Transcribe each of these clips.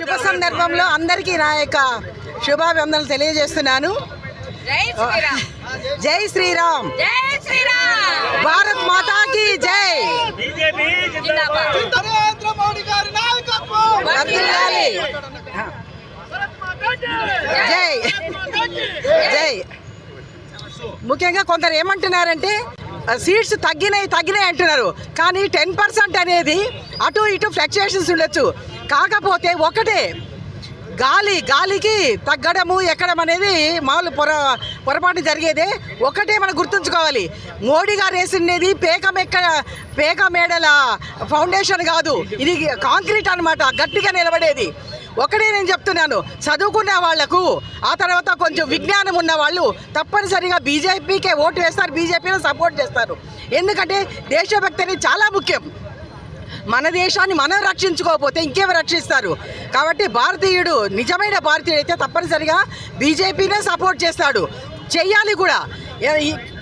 శుభ సందర్భంలో అందరికీ నా యొక్క శుభాభివందనలు తెలియజేస్తున్నాను. జై శ్రీరామ్, భారత్ మాతా కీ జై. జై జై. ముఖ్యంగా కొందరు ఏమంటున్నారంటే సీట్స్ తగ్గినాయి అంటున్నారు. కానీ 10% అనేది అటు ఇటు ఫ్లక్చుయేషన్స్ ఉండొచ్చు. కాకపోతే ఒకటే గాలికి తగ్గడము ఎక్కడం అనేది మామూలు పొరపాటు జరిగేదే. ఒకటే మనం గుర్తుంచుకోవాలి, మోడీ గారు వేసినది పేక మేడల ఫౌండేషన్ కాదు, ఇది కాంక్రీట్ అన్నమాట, గట్టిగా నిలబడేది. ఒకటే నేను చెప్తున్నాను, చదువుకున్న వాళ్లకు ఆ తర్వాత కొంచెం విజ్ఞానం ఉన్న వాళ్ళు తప్పనిసరిగా బీజేపీకే ఓటు వేస్తారు, బీజేపీని సపోర్ట్ చేస్తారు. ఎందుకంటే దేశభక్తి అనేది చాలా ముఖ్యం. మన దేశాన్ని మనం రక్షించుకోకపోతే ఇంకెవరు రక్షిస్తారు? కాబట్టి భారతీయుడు, నిజమైన భారతీయుడు అయితే తప్పనిసరిగా బీజేపీనే సపోర్ట్ చేస్తాడు, చెయ్యాలి కూడా.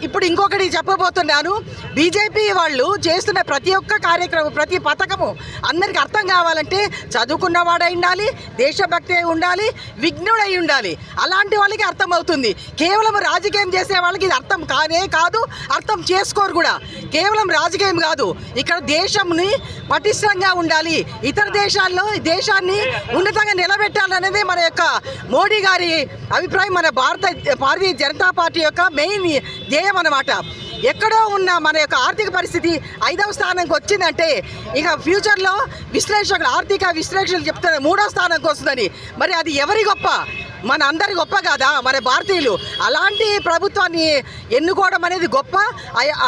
ఇప్పుడు ఇంకొకటి చెప్పబోతున్నాను. బీజేపీ వాళ్ళు చేస్తున్న ప్రతి ఒక్క కార్యక్రమం, ప్రతి పథకము అందరికి అర్థం కావాలంటే చదువుకున్నవాడై ఉండాలి, దేశభక్తి ఉండాలి, విఘ్నుడై ఉండాలి. అలాంటి వాళ్ళకి అర్థమవుతుంది. కేవలం రాజకీయం చేసే వాళ్ళకి ఇది అర్థం కాదు, అర్థం చేసుకోరు కూడా. కేవలం రాజకీయం కాదు, ఇక్కడ దేశంని పటిష్టంగా ఉండాలి, ఇతర దేశాల్లో దేశాన్ని ఉన్నతంగా నిలబెట్టాలనేది మన యొక్క మోడీ గారి అభిప్రాయం. మన భారతీయ జనతా పార్టీ యొక్క మెయిన్ ధ్యేయం అన్నమాట. ఎక్కడో ఉన్న మన యొక్క ఆర్థిక పరిస్థితి 5వ స్థానానికి వచ్చిందంటే ఇక ఫ్యూచర్లో ఆర్థిక విశ్లేషకులు చెప్తారు 3వ స్థానానికి వస్తుందని. మరి అది ఎవరి గొప్ప? మన అందరి గొప్ప కాదా? మన భారతీయులు అలాంటి ప్రభుత్వాన్ని ఎన్నుకోవడం అనేది గొప్ప.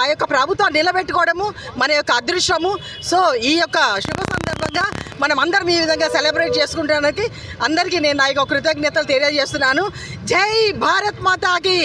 ఆ యొక్క ప్రభుత్వాన్ని నిలబెట్టుకోవడము మన యొక్క అదృష్టము. సో ఈ యొక్క శుభ సందర్భంగా మనం అందరం ఈ విధంగా సెలబ్రేట్ చేసుకుంటానికి అందరికీ నేను నా యొక్క కృతజ్ఞతలు తెలియజేస్తున్నాను. జై భారత్ మాతాకి.